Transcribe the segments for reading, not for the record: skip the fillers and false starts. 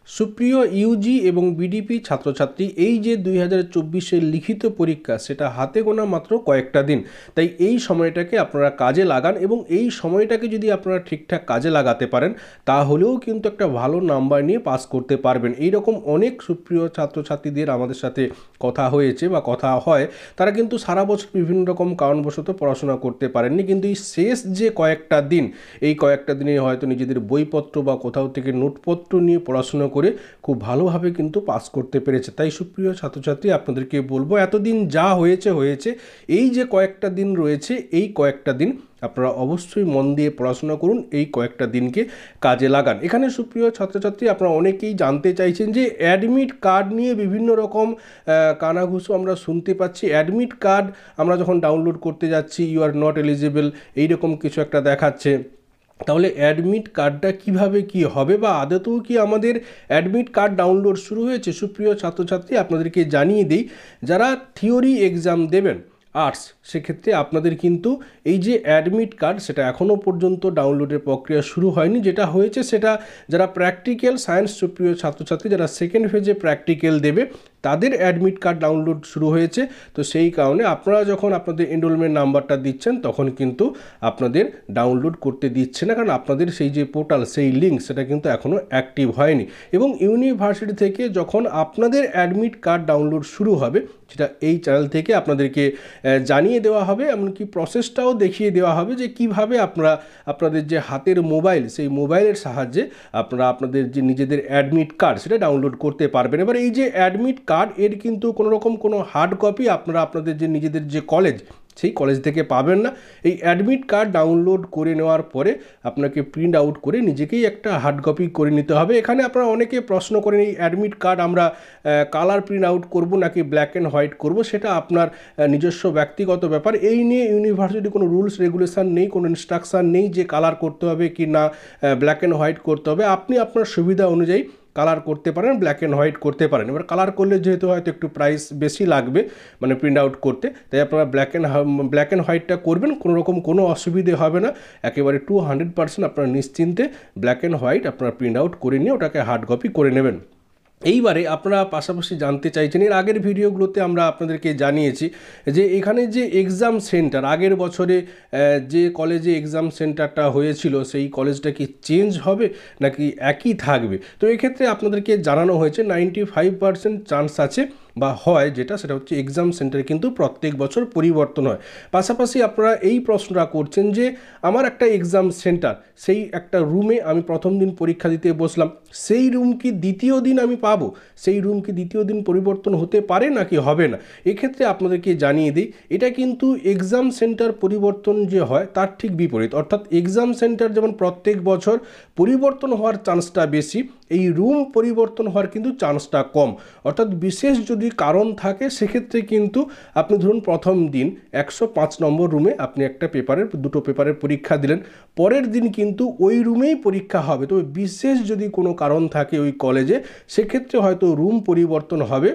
সুপ্রিয় ইউজি এবং বিডিপি ছাত্রছাত্রী, এই যে 2024-এর লিখিত পরীক্ষা সেটা হাতে গোনা মাত্র কয়েকটা দিন। তাই এই সময়টাকে আপনারা কাজে লাগান এবং এই সময়টাকে যদি আপনারা ঠিকঠাক কাজে লাগাতে পারেন তাহলেও কিন্তু একটা ভালো নাম্বার নিয়ে পাস করতে পারবেন। এই রকম অনেক সুপ্রিয় ছাত্রছাত্রীদের আমাদের সাথে কথা হয়েছে বা কথা হয়, তারা কিন্তু সারা বছর বিভিন্ন রকম কারণবশত পড়াশোনা করতে পারেননি, কিন্তু এই শেষ যে কয়েকটা দিন, এই কয়েকটা দিনে হয়তো নিজেদের বইপত্র বা কোথাও থেকে নোটপত্র নিয়ে পড়াশোনা করে খুব ভালোভাবে কিন্তু পাস করতে পেরেছে। তাই সুপ্রিয় ছাত্রছাত্রী, আপনাদেরকে বলবো এতদিন যা হয়েছে এই যে কয়েকটা দিন রয়েছে, এই কয়েকটা দিন আপনারা অবশ্যই মন দিয়ে পড়াশোনা করুন, এই কয়েকটা দিনকে কাজে লাগান। এখানে সুপ্রিয় ছাত্রছাত্রী, আপনারা অনেকেই জানতে চাইছেন যে অ্যাডমিট কার্ড নিয়ে বিভিন্ন রকম কানাঘুষো আমরা শুনতে পাচ্ছি। অ্যাডমিট কার্ড আমরা যখন ডাউনলোড করতে যাচ্ছি, ইউ আর নট এলিজিবল, এইরকম কিছু একটা দেখাচ্ছে। তাহলে অ্যাডমিট কার্ডটা কিভাবে কি হবে, বা আদতেও কি আমাদের অ্যাডমিট কার্ড ডাউনলোড শুরু হয়েছে? সুপ্রিয় ছাত্রছাত্রী, আপনাদেরকে জানিয়ে দিই, যারা থিওরি এক্সাম দেবেন আর্টস, সেক্ষেত্রে আপনাদের কিন্তু এই যে অ্যাডমিট কার্ড সেটা এখনও পর্যন্ত ডাউনলোডের প্রক্রিয়া শুরু হয়নি। যেটা হয়েছে সেটা যারা প্র্যাকটিক্যাল সায়েন্স সুপ্রিয় ছাত্রছাত্রী, যারা সেকেন্ড ফেজে প্র্যাকটিক্যাল দেবে তাদের অ্যাডমিট কার্ড ডাউনলোড শুরু হয়েছে। তো সেই কারণে আপনারা যখন আপনাদের এনরোলমেন্ট নাম্বারটা দিচ্ছেন তখন কিন্তু আপনাদের ডাউনলোড করতে দিচ্ছে না, কারণ আপনাদের সেই যে পোর্টাল, সেই লিঙ্ক সেটা কিন্তু এখনও অ্যাক্টিভ হয়নি। এবং ইউনিভার্সিটি থেকে যখন আপনাদের অ্যাডমিট কার্ড ডাউনলোড শুরু হবে, সেটা এই চ্যানেল থেকে আপনাদেরকে জানিয়ে দেওয়া হবে, এমনকি প্রসেসটাও দেখিয়ে দেওয়া হবে যে কিভাবে আপনারা আপনাদের যে হাতের মোবাইল, সেই মোবাইলের সাহায্যে আপনারা আপনাদের যে নিজেদের অ্যাডমিট কার্ড সেটা ডাউনলোড করতে পারবেন। এবার এই যে অ্যাডমিট কার্ড, এর কিন্তু কোনো রকম কোনো হার্ড কপি আপনারা আপনাদের যে নিজেদের যে কলেজ, সেই কলেজ থেকে পাবেন না। এই অ্যাডমিট কার্ড ডাউনলোড করে নেওয়ার পরে আপনাকে প্রিন্ট আউট করে নিজেকেই একটা হার্ড কপি করে নিতে হবে। এখানে আপনারা অনেকে প্রশ্ন করেন, এই অ্যাডমিট কার্ড আমরা কালার প্রিন্ট আউট করব নাকি ব্ল্যাক অ্যান্ড হোয়াইট করব, সেটা আপনার নিজস্ব ব্যক্তিগত ব্যাপার। এই নিয়ে ইউনিভার্সিটি কোনো রুলস রেগুলেশন নেই, কোনো ইনস্ট্রাকশান নেই যে কালার করতে হবে কি না ব্ল্যাক অ্যান্ড হোয়াইট করতে হবে। আপনি আপনার সুবিধা অনুযায়ী কালার করতে পারেন, ব্ল্যাক অ্যান্ড হোয়াইট করতে পারেন। এবার কালার করলে যেহেতু হয়তো একটু প্রাইস বেশি লাগবে মানে প্রিন্ট আউট করতে, তাই আপনারা ব্ল্যাক অ্যান্ড হোয়াইটটা করবেন, কোনো রকম কোনো অসুবিধে হবে না। একেবারে 200% আপনারা নিশ্চিন্তে ব্ল্যাক অ্যান্ড হোয়াইট আপনারা প্রিন্ট আউট করে নিয়ে ওটাকে হার্ড কপি করে নেবেন। এইবারে আপনারা পাশাপাশি জানতে চাইছেন, এর আগের ভিডিওগুলোতে আমরা আপনাদেরকে জানিয়েছি যে এখানে যে এক্সাম সেন্টার, আগের বছরে যে কলেজে এক্সাম সেন্টারটা হয়েছিল সেই কলেজটা কি চেঞ্জ হবে নাকি একই থাকবে। তো এক্ষেত্রে আপনাদেরকে জানানো হয়েছে 95% চান্স আছে বা হয়, যেটা সেটা হচ্ছে এক্সাম সেন্টার কিন্তু প্রত্যেক বছর পরিবর্তন হয়। পাশাপাশি আপনারা এই প্রশ্নটা করছেন যে আমার একটা এক্সাম সেন্টার, সেই একটা রুমে আমি প্রথম দিন পরীক্ষা দিতে বসলাম, সেই রুম কি দ্বিতীয় দিন আমি পাবো, সেই রুম কি দ্বিতীয় দিন পরিবর্তন হতে পারে নাকি হবে না। এক্ষেত্রে আপনাদেরকে জানিয়ে দিই, এটা কিন্তু এক্সাম সেন্টার পরিবর্তন যে হয় তার ঠিক বিপরীত। অর্থাৎ এক্সাম সেন্টার যেমন প্রত্যেক বছর পরিবর্তন হওয়ার চান্সটা বেশি, এই রুম পরিবর্তন হওয়ার কিন্তু চান্সটা কম। অর্থাৎ বিশেষ যদি কারণ থাকে সেক্ষেত্রে কিন্তু আপনি ধরুন প্রথম দিন 105 নম্বর রুমে আপনি একটা দুটো পেপারের পরীক্ষা দিলেন, পরের দিন কিন্তু ওই রুমেই পরীক্ষা হবে। তবে বিশেষ যদি কোনো কারণ থাকে ওই কলেজে, সেক্ষেত্রে হয়তো রুম পরিবর্তন হবে,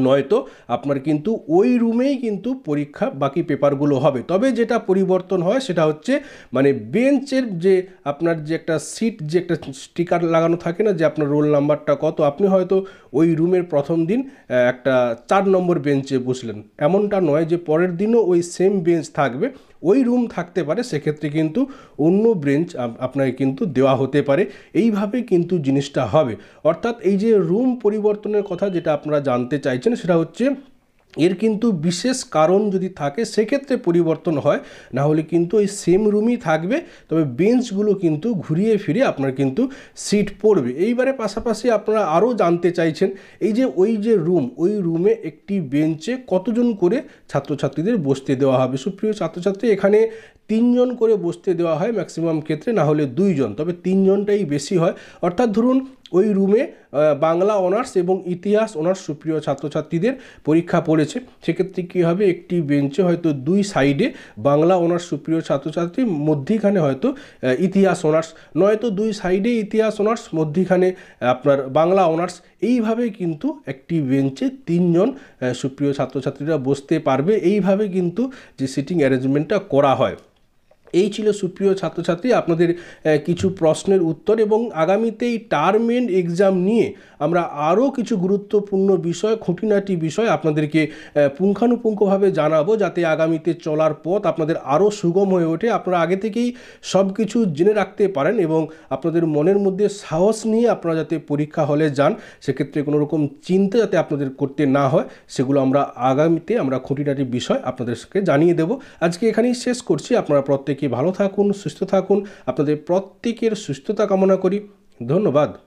নয়তো আপনার কিন্তু ওই রুমেই কিন্তু পরীক্ষা বাকি পেপারগুলো হবে। তবে যেটা পরিবর্তন হয় সেটা হচ্ছে মানে বেঞ্চের যে আপনার যে একটা সিট, যে একটা স্টিকার লাগানো থাকে না যে আপনার রোল নাম্বারটা কত, আপনি হয়তো ওই রুমের প্রথম দিন একটা 4 নম্বর বেঞ্চে বসলেন, এমনটা নয় যে পরের দিনও ওই সেম বেঞ্চ থাকবে, ওই রুম থাকতে পারে, সেক্ষেত্রে কিন্তু অন্য বেঞ্চ আপনাকে কিন্তু দেওয়া হতে পারে। এইভাবে কিন্তু জিনিসটা হবে। অর্থাৎ এই যে রুম পরিবর্তনের কথা যেটা আপনারা জানতে চাইছেন, সেটা হচ্ছে এর কিন্তু বিশেষ কারণ যদি থাকে সেক্ষেত্রে পরিবর্তন হয়, না হলে কিন্তু ওই সেম রুমই থাকবে, তবে বেঞ্চগুলো কিন্তু ঘুরিয়ে ফিরে আপনার কিন্তু সিট পড়বে। এইবারে পাশাপাশি আপনারা আরও জানতে চাইছেন এই যে ওই যে রুম, ওই রুমে একটি বেঞ্চে কতজন করে ছাত্রছাত্রীদের বসতে দেওয়া হবে। সুপ্রিয় ছাত্রছাত্রী, এখানে 3 জন করে বসতে দেওয়া হয় ম্যাক্সিমাম ক্ষেত্রে, না হলে 2 জন, তবে 3 জনটাই বেশি হয়। অর্থাৎ ধরুন ওই রুমে বাংলা অনার্স এবং ইতিহাস অনার্স সুপ্রিয় ছাত্রছাত্রীদের পরীক্ষা পড়েছে, সেক্ষেত্রে কী হবে, একটি বেঞ্চে হয়তো 2 সাইডে বাংলা অনার্স সুপ্রিয় ছাত্রছাত্রী, মধ্যিখানে হয়তো ইতিহাস অনার্স, নয়তো 2 সাইডে ইতিহাস অনার্স, মধ্যিখানে আপনার বাংলা অনার্স। এইভাবে কিন্তু একটি বেঞ্চে 3 জন সুপ্রিয় ছাত্রছাত্রীরা বসতে পারবে। এইভাবে কিন্তু যে সিটিং অ্যারেঞ্জমেন্টটা করা হয়। এই ছিল সুপ্রিয় ছাত্রছাত্রী আপনাদের কিছু প্রশ্নের উত্তর, এবং আগামীতে এই টার্ম এন্ড এক্সাম নিয়ে আমরা আরও কিছু গুরুত্বপূর্ণ বিষয়, খুঁটিনাটি বিষয় আপনাদেরকে পুঙ্খানুপুঙ্খভাবে জানাবো, যাতে আগামীতে চলার পথ আপনাদের আরও সুগম হয়ে ওঠে। আপনারা আগে থেকেই সব কিছু জেনে রাখতে পারেন এবং আপনাদের মনের মধ্যে সাহস নিয়ে আপনারা যাতে পরীক্ষা হলে যান, সেক্ষেত্রে কোনো রকম চিন্তা যাতে আপনাদের করতে না হয়, সেগুলো আমরা আগামীতে আমরা খুঁটিনাটি বিষয় আপনাদেরকে জানিয়ে দেব। আজকে এখানেই শেষ করছি। আপনারা প্রত্যেকে ভালো থাকুন, সুস্থ থাকুন। আপনাদের প্রত্যেকের সুস্থতা কামনা করি। ধন্যবাদ।